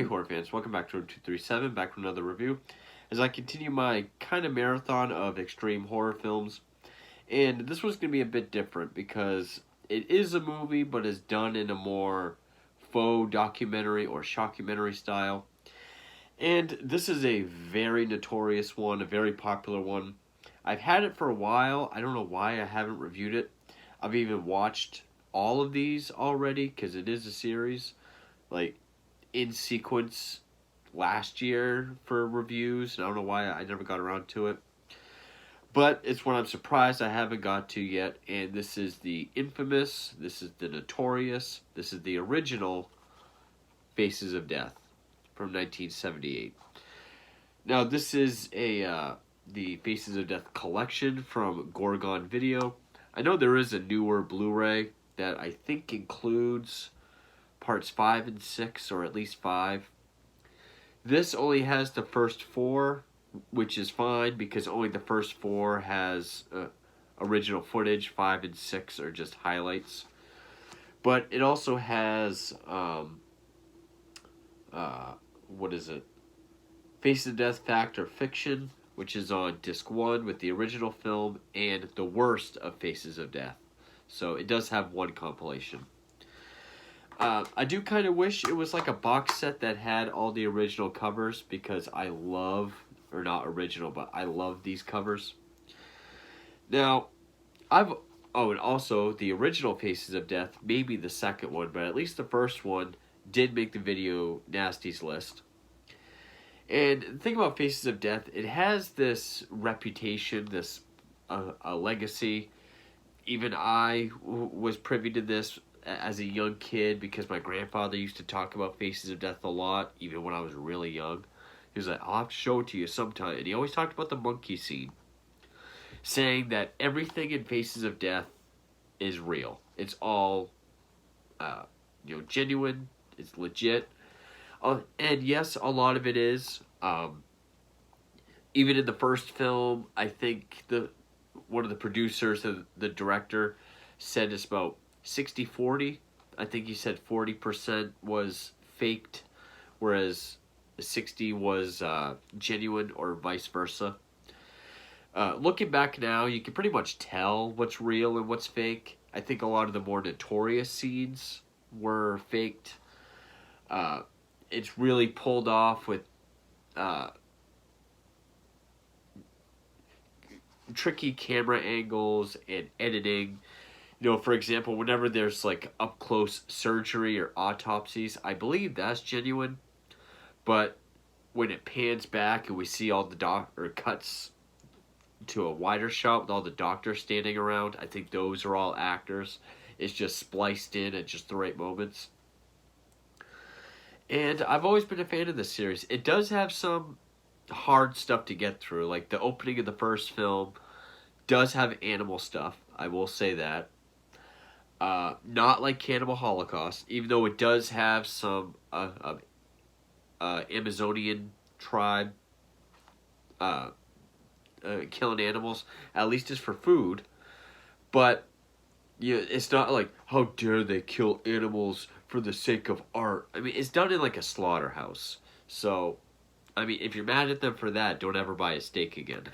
horror fans, welcome back to Room 237, back with another review. As I continue my kind of marathon of extreme horror films, and this one's going to be a bit different because it is a movie, but is done in a more faux documentary or shockumentary style. And this is a very notorious one, a very popular one. I've had it for a while. I don't know why I haven't reviewed it. I've even watched all of these already because it is a series. Like, in sequence last year for reviews, and I don't know why I never got around to it. But it's one I'm surprised I haven't got to yet, and this is the infamous, this is the notorious, this is the original Faces of Death from 1978. Now, this is the Faces of Death collection from Gorgon Video. I know there is a newer Blu-ray that I think includes parts 5 and 6, or at least 5. This only has the first 4, which is fine because only the first 4 has original footage. 5 and 6 are just highlights. But it also has, what is it? Faces of Death Fact or Fiction, which is on disc 1 with the original film, and the worst of Faces of Death. So it does have one compilation. I do kind of wish it was like a box set that had all the original covers because I love, or not original, but I love these covers. Now, and also the original Faces of Death, maybe the second one, but at least the first one did make the Video Nasties list. And the thing about Faces of Death, it has this reputation, this a legacy. Even I was privy to this as a young kid because my grandfather used to talk about Faces of Death a lot, even when I was really young. He was like, I'll have to show it to you sometime. And he always talked about the monkey scene, saying that everything in Faces of Death is real. It's all, genuine. It's legit. And yes, a lot of it is. Even in the first film, I think one of the producers, the director, said it's about 60-40. I think he said 40% was faked, whereas 60 was genuine, or vice versa. Looking back now, you can pretty much tell what's real and what's fake. I think a lot of the more notorious scenes were faked. It's really pulled off with tricky camera angles and editing. For example, whenever there's like up close surgery or autopsies, I believe that's genuine. But when it pans back and we see all the cuts to a wider shot with all the doctors standing around, I think those are all actors. It's just spliced in at just the right moments. And I've always been a fan of this series. It does have some hard stuff to get through. Like the opening of the first film does have animal stuff. I will say that. Not like Cannibal Holocaust, even though it does have some Amazonian tribe killing animals. At least it's for food. But it's not like, how dare they kill animals for the sake of art. I mean, it's done in like a slaughterhouse. So, I mean, if you're mad at them for that, don't ever buy a steak again.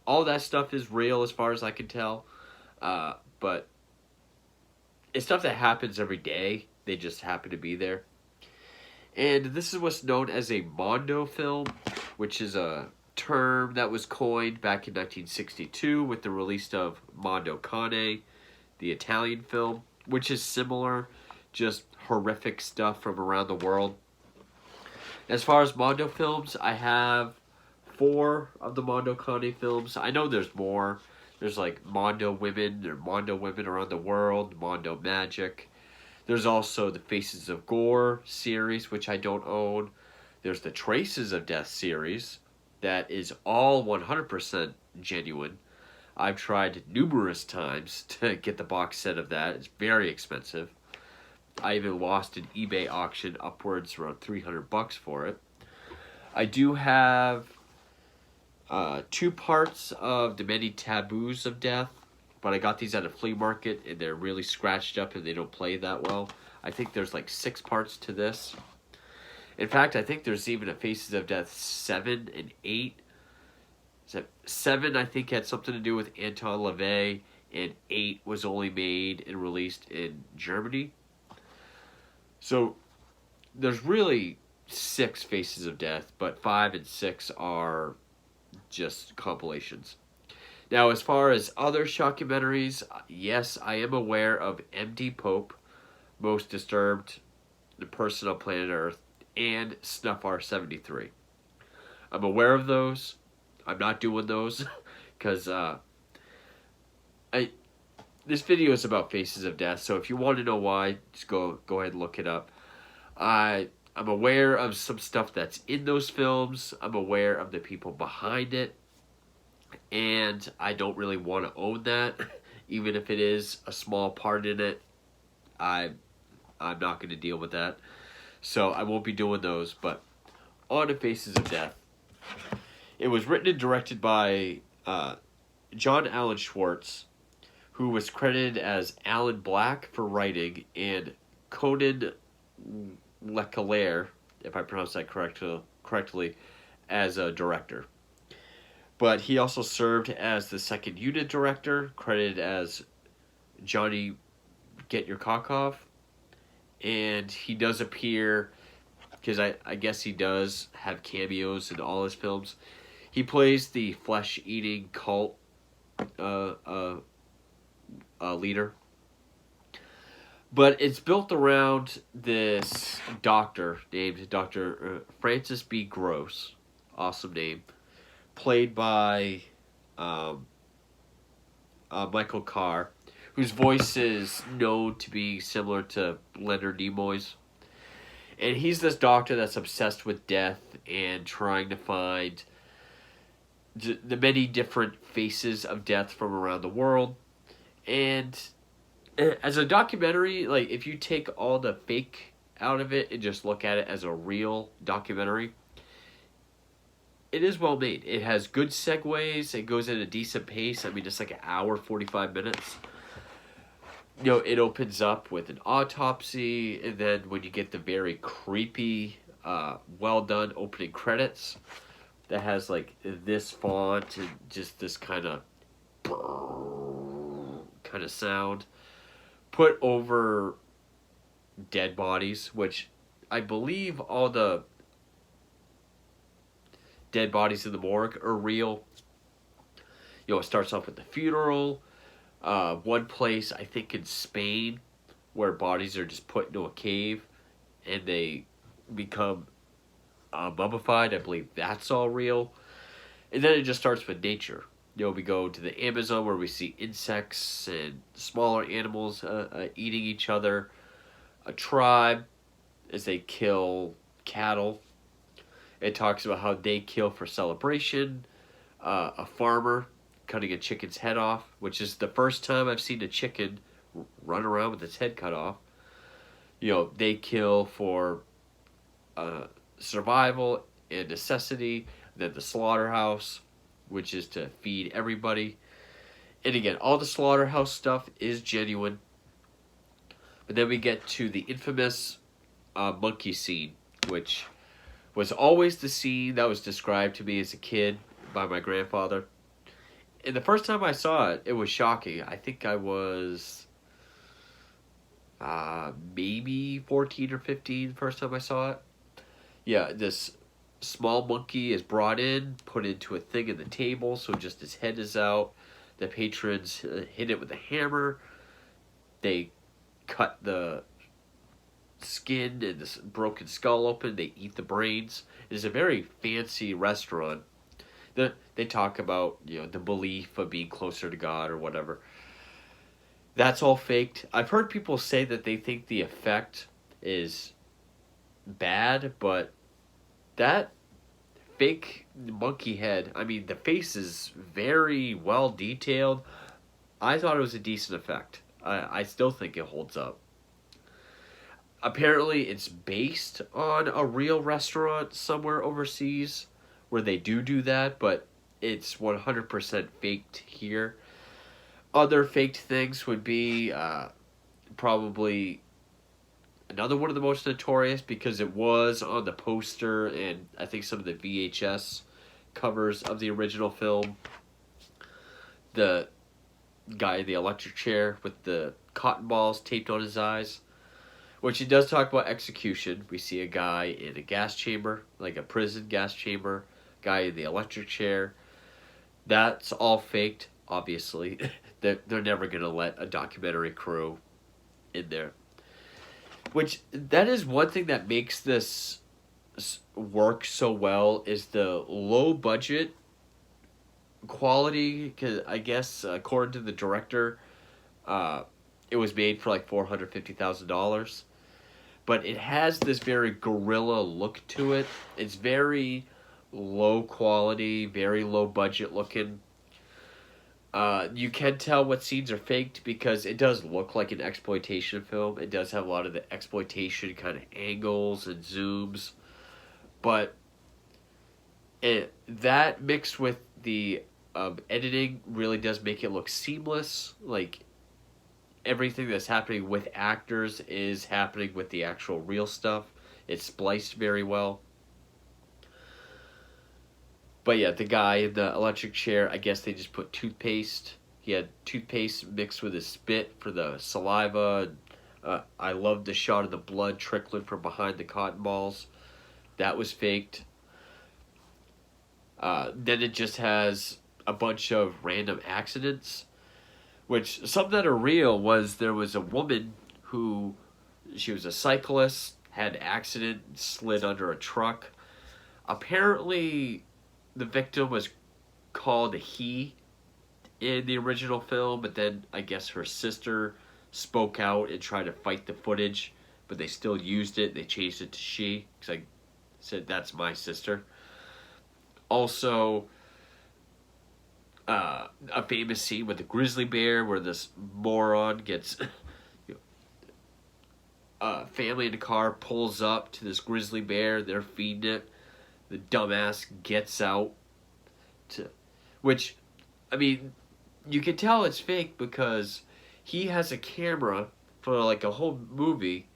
All that stuff is real as far as I can tell. But it's stuff that happens every day. They just happen to be there. And this is what's known as a Mondo film, which is a term that was coined back in 1962 with the release of Mondo, the Italian film, which is similar, just horrific stuff from around the world. As far as Mondo films, I have 4 of the Mondo films. I know there's more. There's like Mondo Women around the world, Mondo Magic. There's also the Faces of Gore series, which I don't own. There's the Traces of Death series that is all 100% genuine. I've tried numerous times to get the box set of that. It's very expensive. I even lost an eBay auction upwards around $300 for it. I do have 2 parts of The Many Taboos of Death, but I got these at a flea market and they're really scratched up and they don't play that well. I think there's like 6 parts to this. In fact, I think there's even a Faces of Death 7 and 8. 7, I think, had something to do with Anton LaVey, and 8 was only made and released in Germany. So there's really 6 Faces of Death, but 5 and 6 are just compilations. Now, as far as other shockumentaries, yes, I am aware of M.D. Pope, Most Disturbed, The Person on Planet Earth, and Snuff R73. I'm aware of those. I'm not doing those because this video is about Faces of Death. So if you want to know why, just go ahead and look it up. I'm aware of some stuff that's in those films. I'm aware of the people behind it, and I don't really want to own that, even if it is a small part in it. I'm not going to deal with that, so I won't be doing those. But on to Faces of Death. It was written and directed by John Alan Schwartz, who was credited as Alan Black for writing, and Conan Leclerc, if I pronounce that correctly, as a director. But he also served as the second unit director, credited as Johnny Get Your Cock Off. And he does appear, because I guess he does have cameos in all his films. He plays the flesh-eating cult leader. But it's built around this doctor named Dr. Francis B. Gross. Awesome name. Played by Michael Carr, whose voice is known to be similar to Leonard Nimoy's. And he's this doctor that's obsessed with death and trying to find the many different faces of death from around the world. And as a documentary, like, if you take all the fake out of it and just look at it as a real documentary, it is well made. It has good segues. It goes at a decent pace. I mean, it's like an hour, 45 minutes. You know, it opens up with an autopsy, and then when you get the very creepy, well done opening credits, that has like this font and just this kind of sound put over dead bodies, which I believe all the dead bodies in the morgue are real. You know, it starts off with the funeral. One place, I think in Spain, where bodies are just put into a cave and they become mummified. I believe that's all real. And then it just starts with nature. You know, we go to the Amazon where we see insects and smaller animals eating each other. A tribe, as they kill cattle. It talks about how they kill for celebration. A farmer cutting a chicken's head off, which is the first time I've seen a chicken run around with its head cut off. You know, they kill for survival and necessity. Then the slaughterhouse, which is to feed everybody. And again, all the slaughterhouse stuff is genuine. But then we get to the infamous monkey scene, which was always the scene that was described to me as a kid by my grandfather. And the first time I saw it, it was shocking. I think I was maybe 14 or 15 the first time I saw it. Yeah, this small monkey is brought in, put into a thing in the table, so just his head is out. The patrons hit it with a hammer. They cut the skin and this broken skull open. They eat the brains. It is a very fancy restaurant. They talk about, you know, the belief of being closer to God or whatever. That's all faked. I've heard people say that they think the effect is bad, but that fake monkey head, I mean, the face is very well detailed. I thought it was a decent effect. I still think it holds up. Apparently, it's based on a real restaurant somewhere overseas where they do that, but it's 100% faked here. Other faked things would be probably another one of the most notorious because it was on the poster and I think some of the VHS covers of the original film. The guy in the electric chair with the cotton balls taped on his eyes. Which he does talk about execution. We see a guy in a gas chamber, like a prison gas chamber, guy in the electric chair. That's all faked, obviously. They're never going to let a documentary crew in there. Which, that is one thing that makes this work so well, is the low budget quality. Because I guess, according to the director, it was made for like $450,000. But it has this very guerrilla look to it. It's very low quality, very low budget looking. You can tell what scenes are faked because it does look like an exploitation film. It does have a lot of the exploitation kind of angles and zooms. But that mixed with the editing really does make it look seamless. Like, everything that's happening with actors is happening with the actual real stuff. It's spliced very well. But yeah, the guy in the electric chair, I guess they just put toothpaste. He had toothpaste mixed with his spit for the saliva. I love the shot of the blood trickling from behind the cotton balls. That was faked. Then it just has a bunch of random accidents. Which, some that are real was there was a woman who, she was a cyclist, had an accident, slid under a truck. Apparently, the victim was called a he in the original film, but then I guess her sister spoke out and tried to fight the footage, but they still used it. They changed it to she, because I said, that's my sister. Also, a famous scene with the grizzly bear where this moron gets family in the car, pulls up to this grizzly bear, they're feeding it, the dumbass gets out which, I mean, you can tell it's fake because he has a camera for like a whole movie,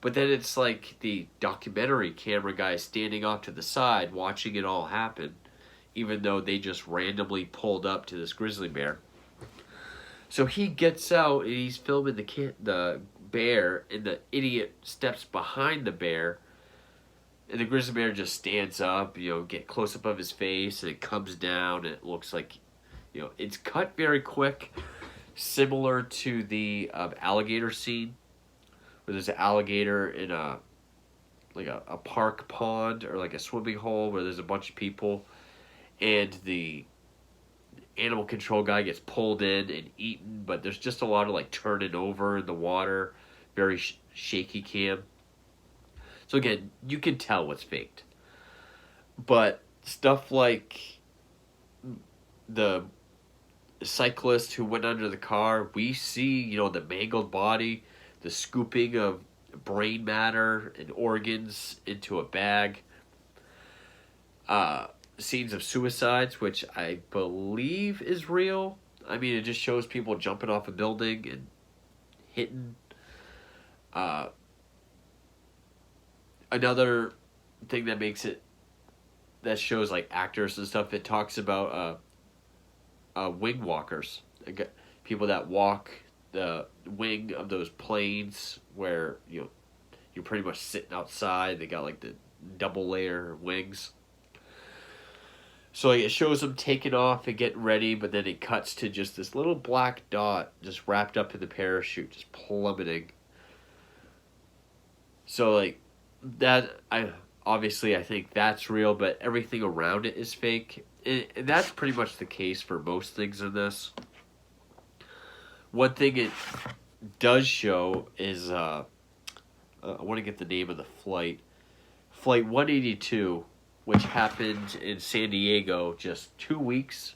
but then it's like the documentary camera guy standing off to the side watching it all happen, even though they just randomly pulled up to this grizzly bear. So he gets out and he's filming the bear, and the idiot steps behind the bear, and the grizzly bear just stands up, get close up of his face, and it comes down, and it looks like, it's cut very quick, similar to the alligator scene, where there's an alligator in a park pond, or like a swimming hole, where there's a bunch of people, and the animal control guy gets pulled in and eaten, but there's just a lot of like turning over in the water, very shaky cam. So again, you can tell what's faked. But stuff like the cyclist who went under the car, we see, the mangled body, the scooping of brain matter and organs into a bag. Scenes of suicides, which I believe is real. I mean, it just shows people jumping off a building and hitting. Another thing that shows like actors and stuff, it talks about wing walkers, people that walk the wing of those planes where you're pretty much sitting outside. They got like the double layer wings. So it shows them taking off and getting ready, but then it cuts to just this little black dot just wrapped up in the parachute, just plummeting. So like that, I think that's real, but everything around it is fake. And that's pretty much the case for most things in this. One thing it does show is, I want to get the name of the flight. Flight 182, which happened in San Diego just 2 weeks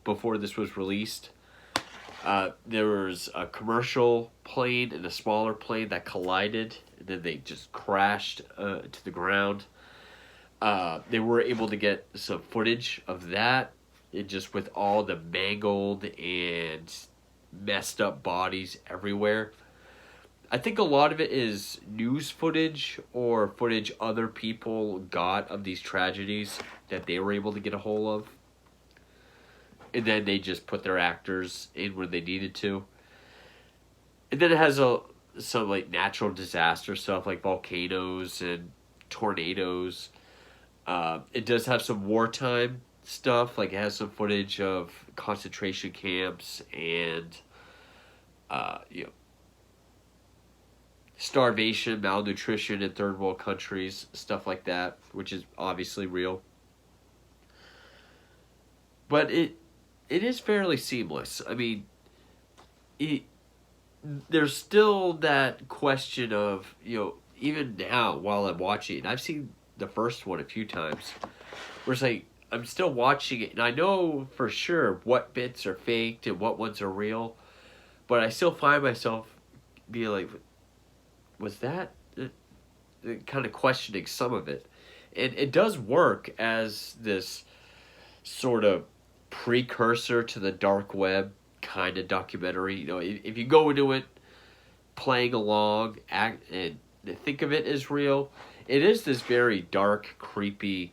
before this was released. There was a commercial plane and a smaller plane that collided, and then they just crashed to the ground. They were able to get some footage of that, and just with all the mangled and messed up bodies everywhere. I think a lot of it is news footage or footage other people got of these tragedies that they were able to get a hold of. And then they just put their actors in where they needed to. And then it has some like natural disaster stuff like volcanoes and tornadoes. It does have some wartime stuff, like it has some footage of concentration camps and you know, starvation, malnutrition in third world countries, stuff like that, which is obviously real. But it is fairly seamless. I mean, there's still that question of, even now while I'm watching it, I've seen the first one a few times, where it's like, I'm still watching it, and I know for sure what bits are faked and what ones are real, but I still find myself being like, was that kind of questioning some of it. And it does work as this sort of precursor to the dark web kind of documentary. If you go into it playing along and think of it as real, it is this very dark, creepy.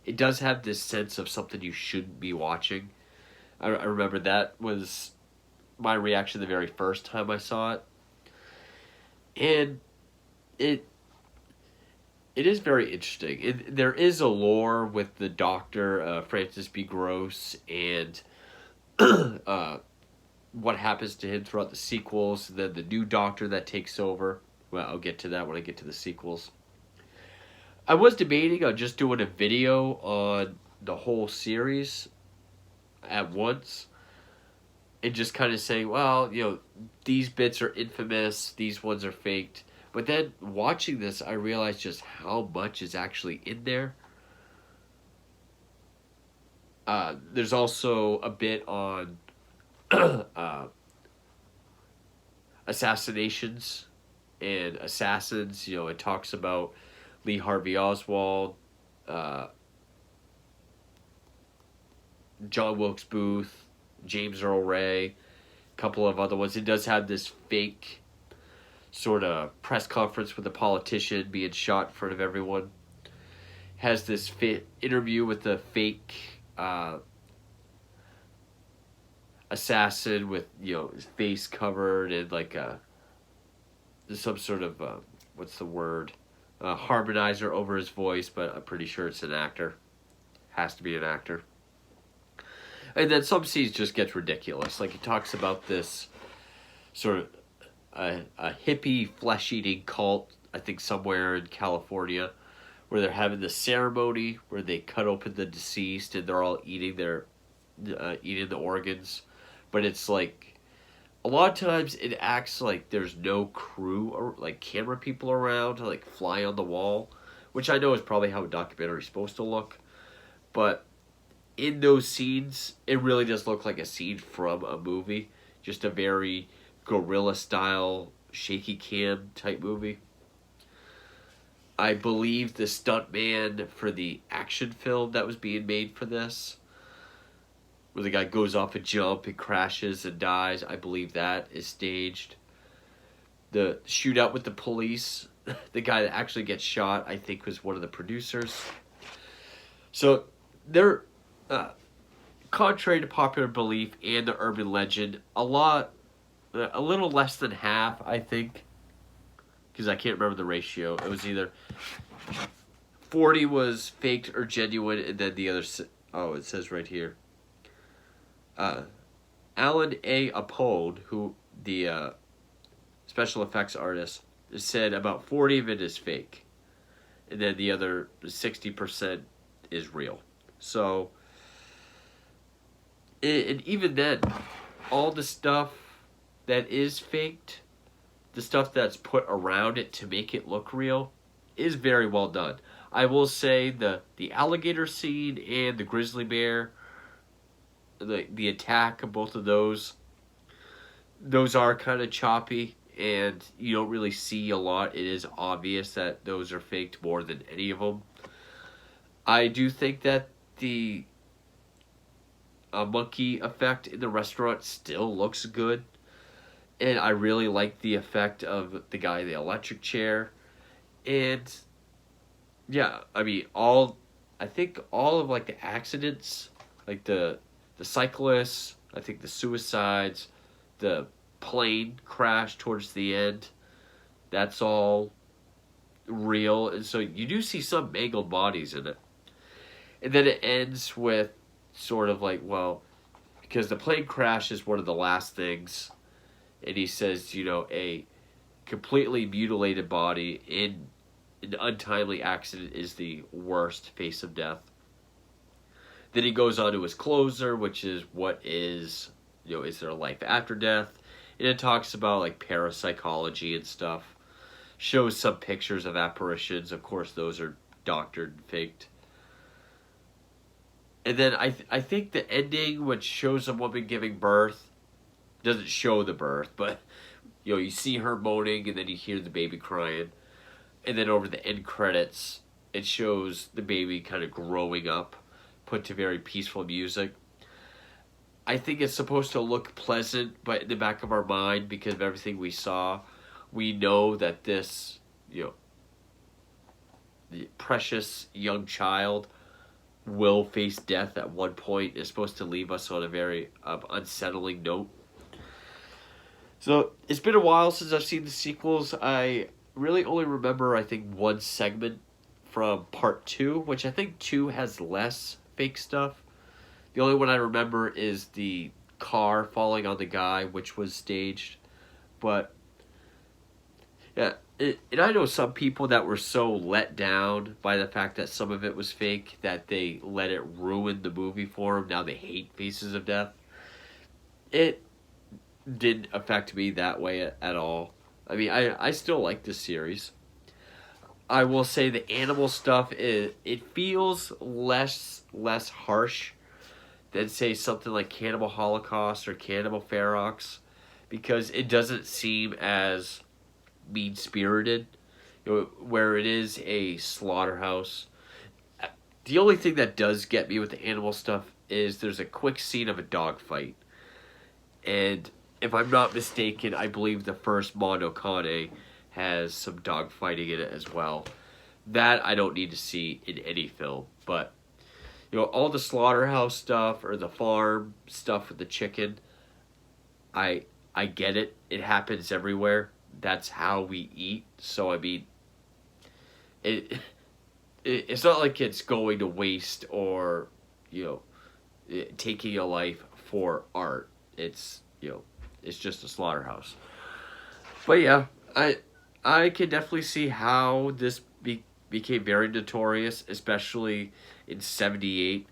It does have this sense of something you shouldn't be watching. I remember that was my reaction the very first time I saw it. And it is very interesting. There is a lore with the Doctor, Francis B. Gross, and what happens to him throughout the sequels, and then the new Doctor that takes over. Well, I'll get to that when I get to the sequels. I was debating on just doing a video on the whole series at once, and just kind of saying, well, these bits are infamous, these ones are faked. But then watching this, I realized just how much is actually in there. There's also a bit on assassinations and assassins. It talks about Lee Harvey Oswald, John Wilkes Booth, James Earl Ray, a couple of other ones. It does have this fake sort of press conference with a politician being shot in front of everyone. Has this interview with the fake assassin with his face covered and like some sort of what's the word, harmonizer over his voice, but I'm pretty sure it's an actor. Has to be an actor. And then some scenes just gets ridiculous. Like he talks about this sort of a hippie flesh-eating cult, I think somewhere in California, where they're having this ceremony where they cut open the deceased and they're all eating the organs. But it's like, a lot of times it acts like there's no crew or like camera people around to like fly on the wall, which I know is probably how a documentary is supposed to look. But in those scenes, it really does look like a scene from a movie. Just a very guerrilla style shaky cam type movie. I believe the stuntman for the action film that was being made for this, where the guy goes off a jump and crashes and dies, I believe that is staged. The shootout with the police, the guy that actually gets shot, I think was one of the producers. So they're contrary to popular belief and the urban legend, a little less than half, I think, because I can't remember the ratio. It was either 40 was faked or genuine, and then the other, it says right here. Alan A. Apode, who the special effects artist, said about 40 of it is fake, and then the other 60% is real. So, and even then, all the stuff that is faked, the stuff that's put around it to make it look real, is very well done. I will say the alligator scene and the grizzly bear, the attack of both of those are kind of choppy, and you don't really see a lot. It is obvious that those are faked more than any of them. I do think that the monkey effect in the restaurant still looks good. And I really like the effect of the guy in the electric chair. And yeah, I mean I think all of like the accidents, like the cyclists, I think the suicides, the plane crash towards the end, that's all real. And so you do see some mangled bodies in it. And then it ends with sort of like, well, because the plane crash is one of the last things, and he says, a completely mutilated body in an untimely accident is the worst face of death. Then he goes on to his closer, which is what is there life after death? And it talks about like parapsychology and stuff. Shows some pictures of apparitions. Of course, those are doctored and faked. And then I think the ending, which shows a woman giving birth, doesn't show the birth, but you see her moaning, and then you hear the baby crying, and then over the end credits, it shows the baby kind of growing up, put to very peaceful music. I think it's supposed to look pleasant, but in the back of our mind, because of everything we saw, we know that this, the precious young child will face death at one point. Is supposed to leave us on a very unsettling note. So it's been a while since I've seen the sequels. I really only remember, I think, one segment from part 2, which I think 2 has less fake stuff. The only one I remember is the car falling on the guy, which was staged. But yeah, and I know some people that were so let down by the fact that some of it was fake that they let it ruin the movie for them. Now they hate Faces of Death. It didn't affect me that way at all. I mean, I still like this series. I will say the animal stuff it feels less harsh than say something like Cannibal Holocaust or Cannibal Ferox, because it doesn't seem as mean spirited. Where it is a slaughterhouse. The only thing that does get me with the animal stuff is there's a quick scene of a dog fight. And if I'm not mistaken, I believe the first Mondo has some dog fighting in it as well. That I don't need to see in any film. But, all the slaughterhouse stuff or the farm stuff with the chicken, I get it. It happens everywhere. That's how we eat. So, I mean, it's not like it's going to waste or, taking a life for art. It's, it's just a slaughterhouse. But yeah, I can definitely see how this became very notorious, especially in '78.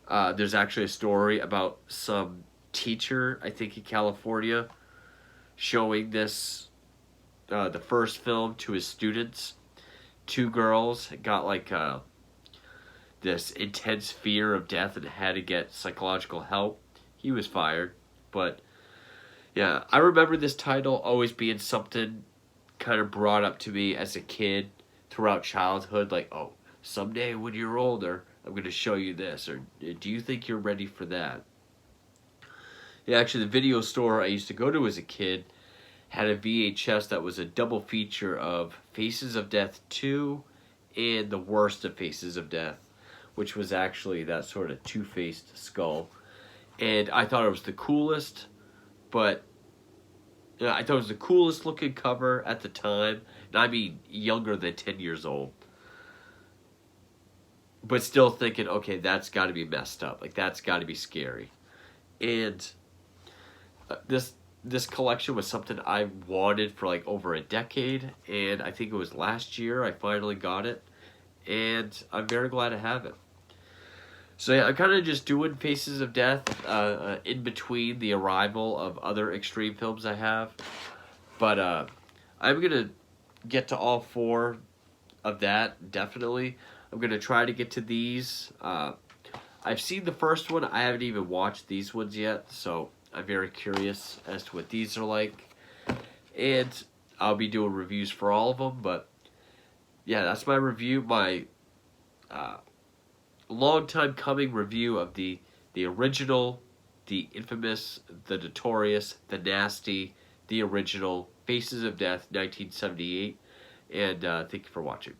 There's actually a story about some teacher, I think in California, showing this, the first film to his students. 2 girls got like this intense fear of death and had to get psychological help. He was fired, but yeah, I remember this title always being something kind of brought up to me as a kid throughout childhood, like, oh, someday when you're older, I'm going to show you this, or do you think you're ready for that? Yeah, actually, the video store I used to go to as a kid had a VHS that was a double feature of Faces of Death 2 and The Worst of Faces of Death, which was actually that sort of two-faced skull. And I thought it was the coolest, but I thought it was the coolest looking cover at the time. And I mean, younger than 10 years old. But still thinking, okay, that's got to be messed up. Like, that's got to be scary. And this collection was something I wanted for like over a decade. And I think it was last year I finally got it. And I'm very glad to have it. So yeah, I'm kind of just doing Faces of Death in between the arrival of other extreme films I have. But I'm going to get to all 4 of that, definitely. I'm going to try to get to these. I've seen the first one. I haven't even watched these ones yet, so I'm very curious as to what these are like. And I'll be doing reviews for all of them, but yeah, that's my review. My long time coming review of the original, the infamous, the notorious, the nasty, the original Faces of Death 1978. And thank you for watching.